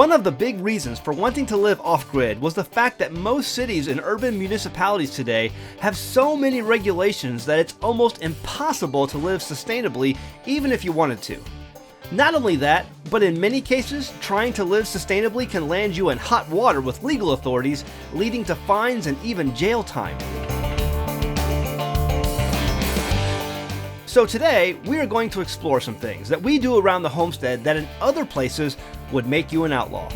One of the big reasons for wanting to live off-grid was the fact that most cities and urban municipalities today have so many regulations that it's almost impossible to live sustainably even if you wanted to. Not only that, but in many cases, trying to live sustainably can land you in hot water with legal authorities, leading to fines and even jail time. So today, we are going to explore some things that we do around the homestead that in other places would make you an outlaw.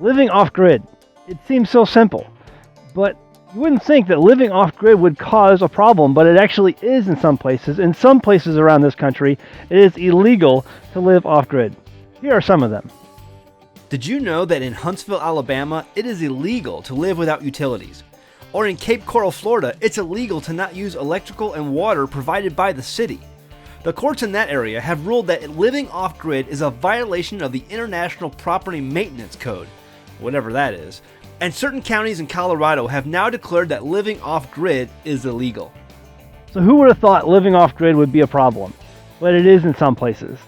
Living off-grid. It seems so simple, but you wouldn't think that living off-grid would cause a problem, but it actually is in some places. In some places around this country, it is illegal to live off-grid. Here are some of them. Did you know that in Huntsville, Alabama, it is illegal to live without utilities? Or in Cape Coral, Florida, it's illegal to not use electrical and water provided by the city. The courts in that area have ruled that living off-grid is a violation of the International Property Maintenance Code, whatever that is, and certain counties in Colorado have now declared that living off-grid is illegal. So who would have thought living off-grid would be a problem? But it is in some places.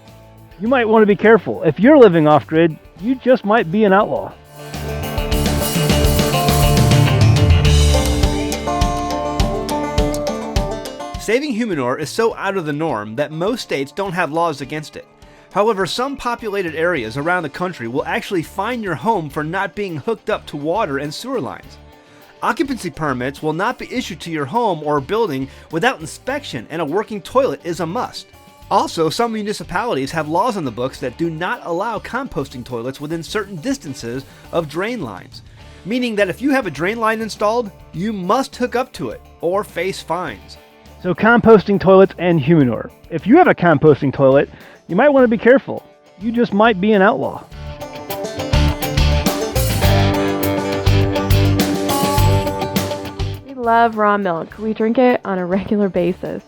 You might want to be careful. If you're living off-grid, you just might be an outlaw. Saving humanure is so out of the norm that most states don't have laws against it. However, some populated areas around the country will actually fine your home for not being hooked up to water and sewer lines. Occupancy permits will not be issued to your home or building without inspection, and a working toilet is a must. Also, some municipalities have laws on the books that do not allow composting toilets within certain distances of drain lines, meaning that if you have a drain line installed, you must hook up to it or face fines. So composting toilets and humanure. If you have a composting toilet, you might want to be careful. You just might be an outlaw. We love raw milk. We drink it on a regular basis.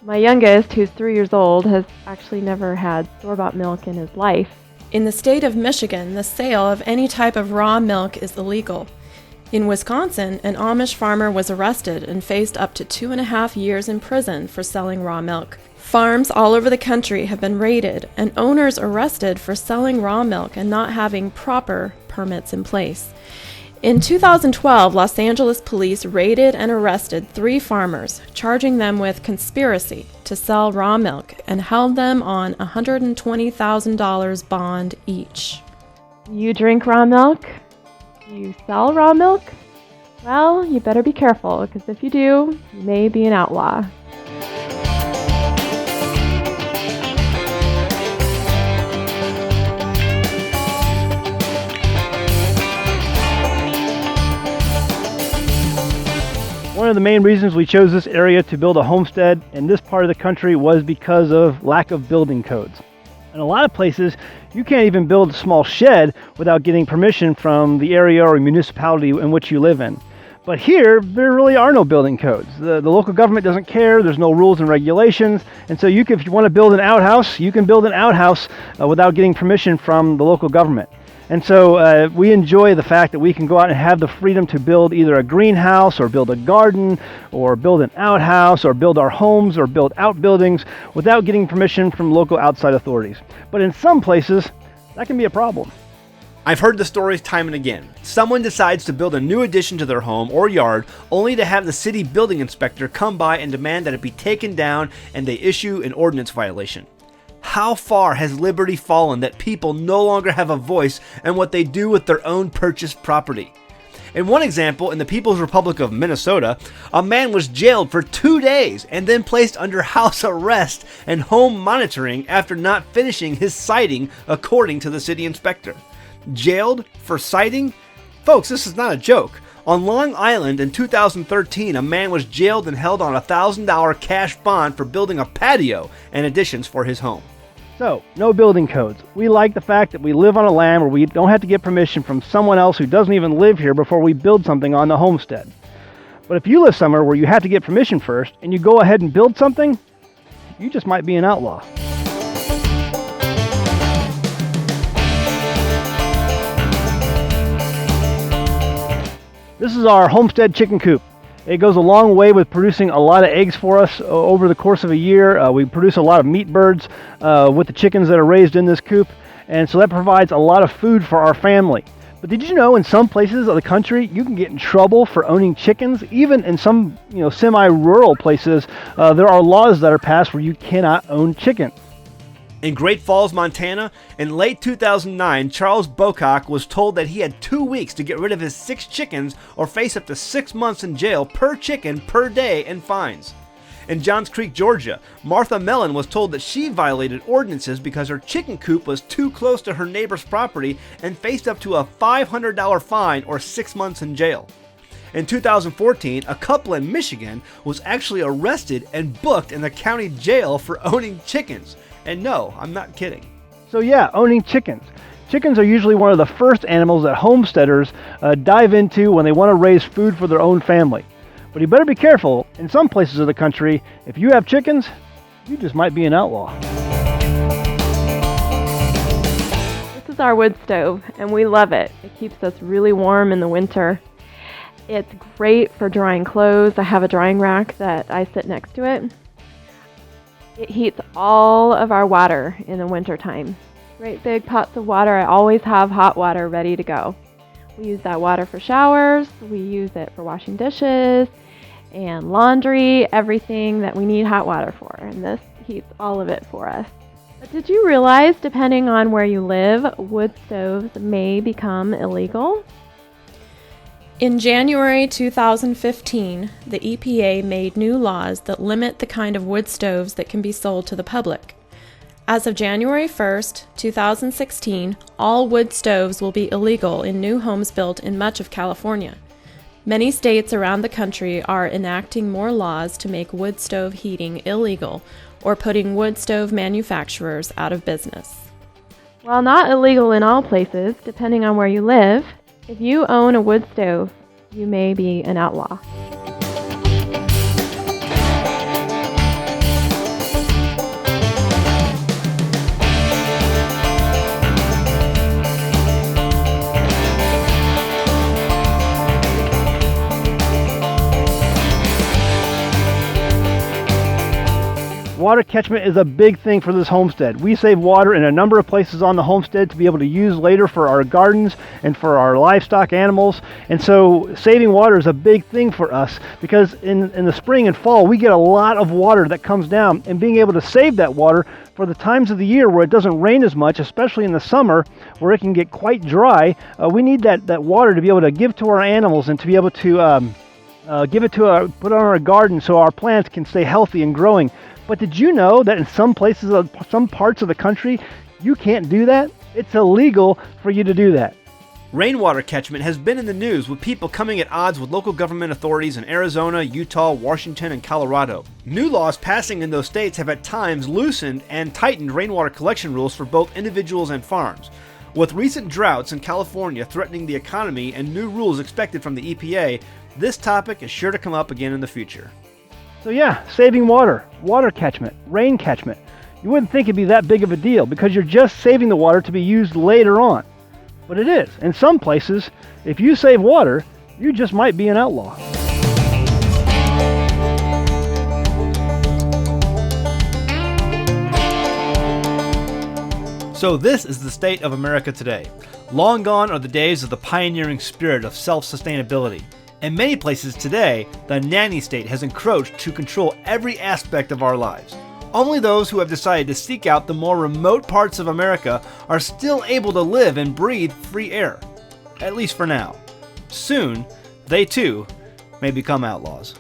My youngest, who's 3 years old, has actually never had store-bought milk in his life. In the state of Michigan, the sale of any type of raw milk is illegal. In Wisconsin, an Amish farmer was arrested and faced up to 2.5 years in prison for selling raw milk. Farms all over the country have been raided and owners arrested for selling raw milk and not having proper permits in place. In 2012, Los Angeles police raided and arrested 3 farmers, charging them with conspiracy to sell raw milk and held them on a $120,000 bond each. You drink raw milk? You sell raw milk? Well, you better be careful, because if you do, you may be an outlaw. One of the main reasons we chose this area to build a homestead in this part of the country was because of lack of building codes. In a lot of places, you can't even build a small shed without getting permission from the area or municipality in which you live in. But here, there really are no building codes. The local government doesn't care. There's no rules and regulations. And so if you want to build an outhouse, you can build an outhouse without getting permission from the local government. And so we enjoy the fact that we can go out and have the freedom to build either a greenhouse or build a garden or build an outhouse or build our homes or build outbuildings without getting permission from local outside authorities. But in some places, that can be a problem. I've heard the stories time and again. Someone decides to build a new addition to their home or yard only to have the city building inspector come by and demand that it be taken down, and they issue an ordinance violation. How far has liberty fallen that people no longer have a voice in what they do with their own purchased property? In one example, in the People's Republic of Minnesota, a man was jailed for 2 days and then placed under house arrest and home monitoring after not finishing his citing, according to the city inspector. Jailed for citing? Folks, this is not a joke. On Long Island in 2013, a man was jailed and held on a $1,000 cash bond for building a patio and additions for his home. So, no building codes. We like the fact that we live on a land where we don't have to get permission from someone else who doesn't even live here before we build something on the homestead. But if you live somewhere where you have to get permission first and you go ahead and build something, you just might be an outlaw. This is our Homestead chicken coop. It goes a long way with producing a lot of eggs for us over the course of a year. We produce a lot of meat birds with the chickens that are raised in this coop, and so that provides a lot of food for our family. But did you know in some places of the country you can get in trouble for owning chickens? Even in some semi-rural places, there are laws that are passed where you cannot own chickens. In Great Falls, Montana, in late 2009, Charles Bocock was told that he had 2 weeks to get rid of his 6 chickens or face up to 6 months in jail per chicken per day and fines. In Johns Creek, Georgia, Martha Mellon was told that she violated ordinances because her chicken coop was too close to her neighbor's property and faced up to a $500 fine or 6 months in jail. In 2014, a couple in Michigan was actually arrested and booked in the county jail for owning chickens. And no, I'm not kidding. So yeah, owning chickens. Chickens are usually one of the first animals that homesteaders dive into when they want to raise food for their own family. But you better be careful. In some places of the country, if you have chickens, you just might be an outlaw. This is our wood stove, and we love it. It keeps us really warm in the winter. It's great for drying clothes. I have a drying rack that I sit next to it. It heats all of our water in the wintertime. Great big pots of water. I always have hot water ready to go. We use that water for showers. We use it for washing dishes and laundry, everything that we need hot water for. And this heats all of it for us. But did you realize, depending on where you live, wood stoves may become illegal? In January 2015, the EPA made new laws that limit the kind of wood stoves that can be sold to the public. As of January 1st, 2016, all wood stoves will be illegal in new homes built in much of California. Many states around the country are enacting more laws to make wood stove heating illegal or putting wood stove manufacturers out of business. While not illegal in all places, depending on where you live, if you own a wood stove, you may be an outlaw. Water catchment is a big thing for this homestead. We save water in a number of places on the homestead to be able to use later for our gardens and for our livestock animals. And so saving water is a big thing for us because in the spring and fall we get a lot of water that comes down, and being able to save that water for the times of the year where it doesn't rain as much, especially in the summer where it can get quite dry, we need that water to be able to give to our animals and to be able to put it on our garden so our plants can stay healthy and growing. But did you know that in some places, some parts of the country, you can't do that? It's illegal for you to do that. Rainwater catchment has been in the news with people coming at odds with local government authorities in Arizona, Utah, Washington, and Colorado. New laws passing in those states have at times loosened and tightened rainwater collection rules for both individuals and farms. With recent droughts in California threatening the economy and new rules expected from the EPA, this topic is sure to come up again in the future. So yeah, saving water, water catchment, rain catchment. You wouldn't think it'd be that big of a deal because you're just saving the water to be used later on. But it is. In some places, if you save water, you just might be an outlaw. So this is the state of America today. Long gone are the days of the pioneering spirit of self-sustainability. In many places today, the nanny state has encroached to control every aspect of our lives. Only those who have decided to seek out the more remote parts of America are still able to live and breathe free air. At least for now. Soon, they too may become outlaws.